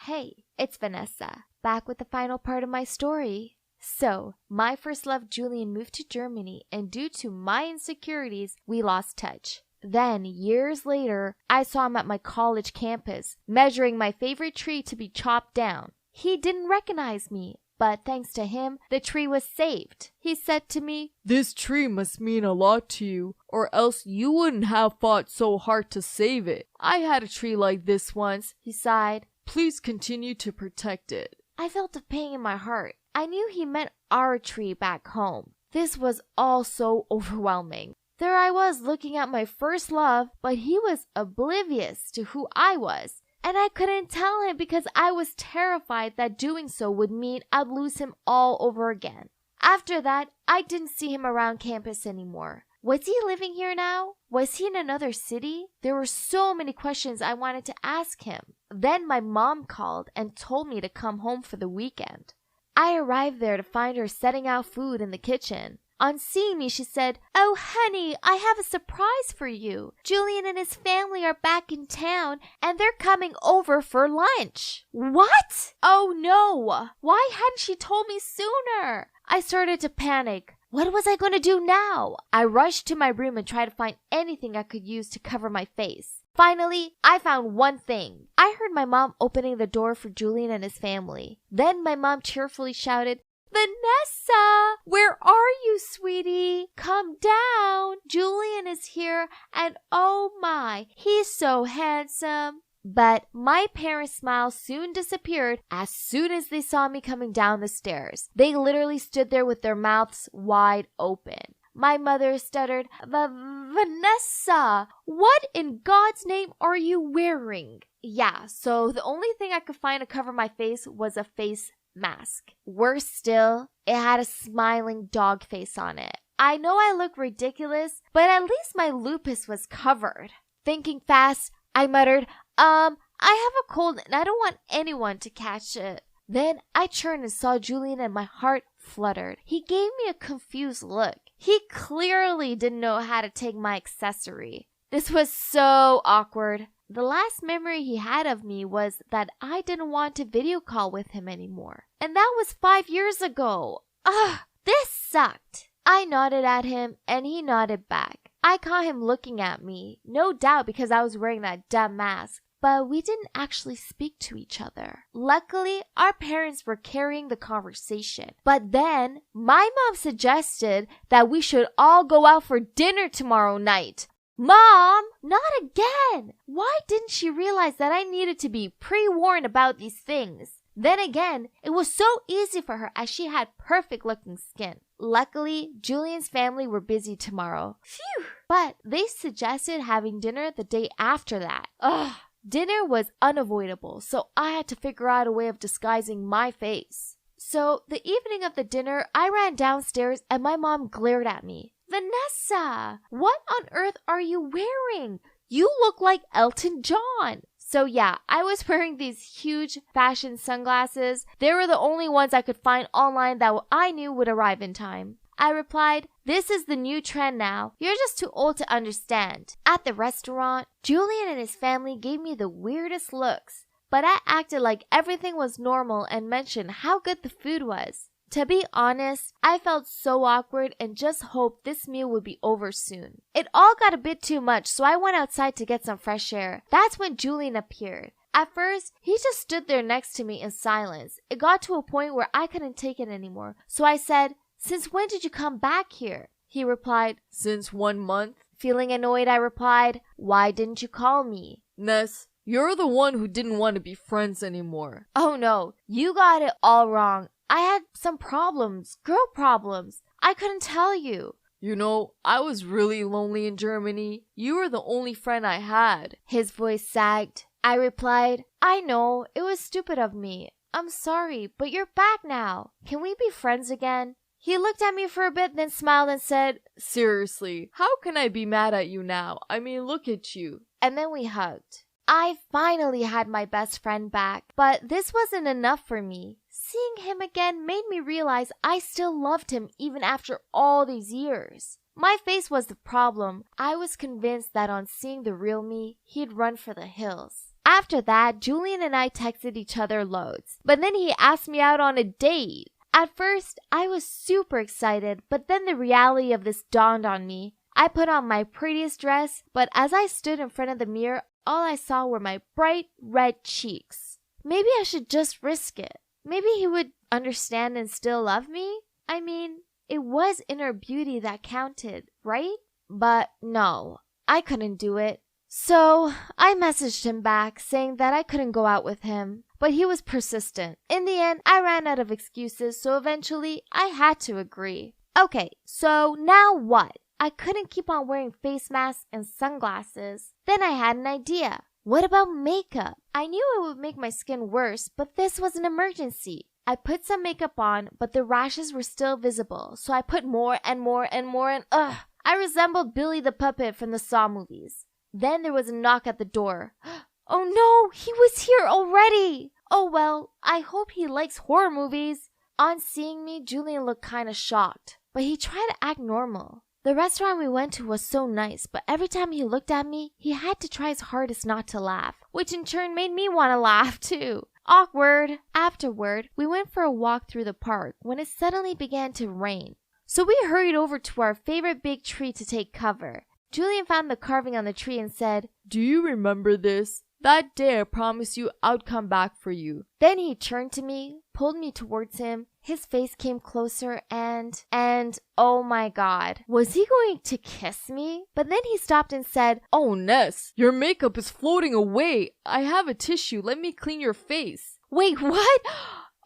Hey, it's Vanessa, back with the final part of my story. So, my first love Julian moved to Germany, and due to my insecurities, we lost touch. Then, years later, I saw him at my college campus, measuring my favorite tree to be chopped down. He didn't recognize me, but thanks to him, the tree was saved. He said to me, "This tree must mean a lot to you, or else you wouldn't have fought so hard to save it. I had a tree like this once," he sighed. "Please continue to protect it." I felt a pain in my heart. I knew he meant our tree back home. This was all so overwhelming. There I was looking at my first love, but he was oblivious to who I was. And I couldn't tell him because I was terrified that doing so would mean I'd lose him all over again. After that, I didn't see him around campus anymore. Was he living here now? Was he in another city? There were so many questions I wanted to ask him. Then my mom called and told me to come home for the weekend. I arrived there to find her setting out food in the kitchen. On seeing me, she said, "Oh, honey, I have a surprise for you. Julian and his family are back in town, and they're coming over for lunch." What? Oh, no. Why hadn't she told me sooner? I started to panic. What was I going to do now? I rushed to my room and tried to find anything I could use to cover my face. Finally, I found one thing. I heard my mom opening the door for Julian and his family. Then my mom cheerfully shouted, "Vanessa, where are you, sweetie? Come down. Julian is here, and oh my, he's so handsome." But my parents' smile soon disappeared as soon as they saw me coming down the stairs. They literally stood there with their mouths wide open. My mother stuttered, "Vanessa, what in God's name are you wearing?" Yeah, so the only thing I could find to cover my face was a face mask. Worse still, it had a smiling dog face on it. I know I look ridiculous, but at least my lupus was covered. Thinking fast, I muttered, I have a cold and I don't want anyone to catch it." Then I turned and saw Julian and my heart fluttered. He gave me a confused look. He clearly didn't know how to take my accessory. This was so awkward. The last memory he had of me was that I didn't want to video call with him anymore. And that was 5 years ago. Ugh, this sucked. I nodded at him and he nodded back. I caught him looking at me, no doubt because I was wearing that dumb mask. But we didn't actually speak to each other. Luckily, our parents were carrying the conversation. But then, my mom suggested that we should all go out for dinner tomorrow night. Mom, not again! Why didn't she realize that I needed to be pre-warned about these things? Then again, it was so easy for her as she had perfect-looking skin. Luckily, Julian's family were busy tomorrow. Phew! But they suggested having dinner the day after that. Ugh! Dinner was unavoidable, so I had to figure out a way of disguising my face. So, the evening of the dinner, I ran downstairs and my mom glared at me. "Vanessa, what on earth are you wearing? You look like Elton John." So yeah, I was wearing these huge fashion sunglasses. They were the only ones I could find online that I knew would arrive in time. I replied, "This is the new trend now. You're just too old to understand." At the restaurant, Julian and his family gave me the weirdest looks, but I acted like everything was normal and mentioned how good the food was. To be honest, I felt so awkward and just hoped this meal would be over soon. It all got a bit too much, so I went outside to get some fresh air. That's when Julian appeared. At first, he just stood there next to me in silence. It got to a point where I couldn't take it anymore, so I said, "Since when did you come back here?" He replied, "Since 1 month. Feeling annoyed, I replied, "Why didn't you call me?" "Ness, you're the one who didn't want to be friends anymore." "Oh no, you got it all wrong. I had some problems, girl problems. I couldn't tell you." "You know, I was really lonely in Germany. You were the only friend I had." His voice sagged. I replied, "I know, it was stupid of me. I'm sorry, but you're back now. Can we be friends again?" He looked at me for a bit, then smiled and said, "Seriously, how can I be mad at you now? I mean, look at you." And then we hugged. I finally had my best friend back, but this wasn't enough for me. Seeing him again made me realize I still loved him even after all these years. My face was the problem. I was convinced that on seeing the real me, he'd run for the hills. After that, Julian and I texted each other loads. But then he asked me out on a date. At first, I was super excited, but then the reality of this dawned on me. I put on my prettiest dress, but as I stood in front of the mirror, all I saw were my bright red cheeks. Maybe I should just risk it. Maybe he would understand and still love me? I mean, it was inner beauty that counted, right? But no, I couldn't do it. So I messaged him back saying that I couldn't go out with him, but he was persistent. In the end, I ran out of excuses, so eventually I had to agree. Okay, so now what? I couldn't keep on wearing face masks and sunglasses. Then I had an idea. What about makeup? I knew it would make my skin worse, but this was an emergency. I put some makeup on, but the rashes were still visible, so I put more and more and more and I resembled Billy the Puppet from the Saw movies. Then there was a knock at the door. Oh no, he was here already! Oh well, I hope he likes horror movies. On seeing me, Julian looked kinda shocked, but he tried to act normal. The restaurant we went to was so nice, but every time he looked at me, he had to try his hardest not to laugh, which in turn made me want to laugh too. Awkward. Afterward, we went for a walk through the park when it suddenly began to rain. So we hurried over to our favorite big tree to take cover. Julian found the carving on the tree and said, "Do you remember this? That day I promised you I'd come back for you." Then he turned to me, pulled me towards him. His face came closer and oh my god, was he going to kiss me? But then he stopped and said, "Oh Ness, your makeup is floating away. I have a tissue. Let me clean your face." Wait, what?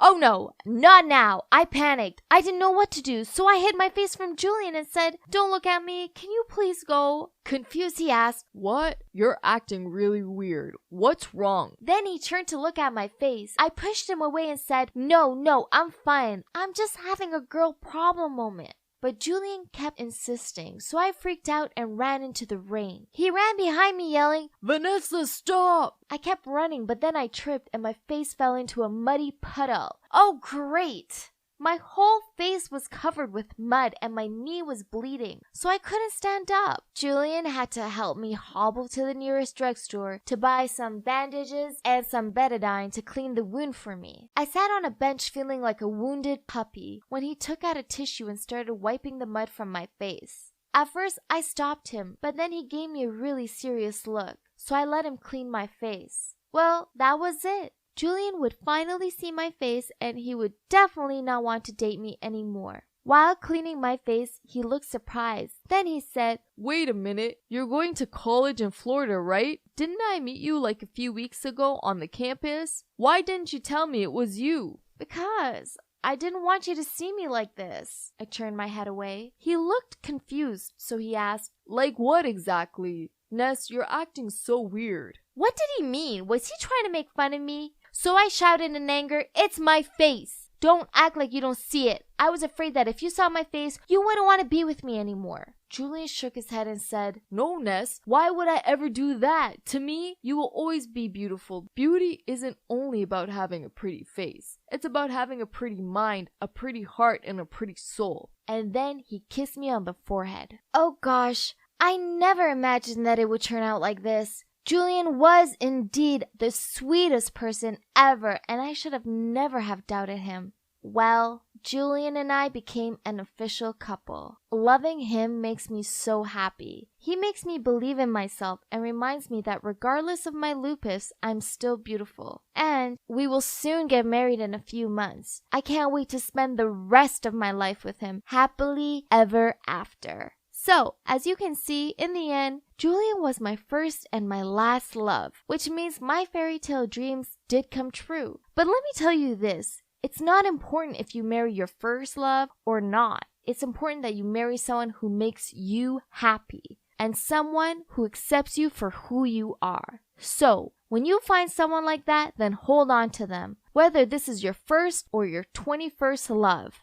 Oh no, not now. I panicked. I didn't know what to do, so I hid my face from Julian and said, "Don't look at me. Can you please go?" Confused, he asked, "What? You're acting really weird. What's wrong?" Then he turned to look at my face. I pushed him away and said, No, I'm fine. I'm just having a girl problem moment." But Julian kept insisting, so I freaked out and ran into the rain. He ran behind me yelling, "Vanessa, stop!" I kept running, but then I tripped and my face fell into a muddy puddle. Oh great! My whole face was covered with mud and my knee was bleeding, so I couldn't stand up. Julian had to help me hobble to the nearest drugstore to buy some bandages and some betadine to clean the wound for me. I sat on a bench feeling like a wounded puppy when he took out a tissue and started wiping the mud from my face. At first, I stopped him, but then he gave me a really serious look, so I let him clean my face. Well, that was it. Julian would finally see my face and he would definitely not want to date me anymore. While cleaning my face, he looked surprised. Then he said, "Wait a minute, you're going to college in Florida, right? Didn't I meet you like a few weeks ago on the campus? Why didn't you tell me it was you?" "Because I didn't want you to see me like this." I turned my head away. He looked confused, so he asked, "Like what exactly? Ness, you're acting so weird." What did he mean? Was he trying to make fun of me? So I shouted in anger, "It's my face! Don't act like you don't see it. I was afraid that if you saw my face, you wouldn't want to be with me anymore." Julian shook his head and said, "No, Ness, why would I ever do that? To me, you will always be beautiful. Beauty isn't only about having a pretty face. It's about having a pretty mind, a pretty heart, and a pretty soul." And then he kissed me on the forehead. Oh gosh, I never imagined that it would turn out like this. Julian was indeed the sweetest person ever, and I should have never have doubted him. Well, Julian and I became an official couple. Loving him makes me so happy. He makes me believe in myself and reminds me that regardless of my lupus, I'm still beautiful. And we will soon get married in a few months. I can't wait to spend the rest of my life with him, happily ever after. So, as you can see, in the end, Julian was my first and my last love, which means my fairy tale dreams did come true. But let me tell you this, it's not important if you marry your first love or not. It's important that you marry someone who makes you happy and someone who accepts you for who you are. So, when you find someone like that, then hold on to them, whether this is your first or your 21st love.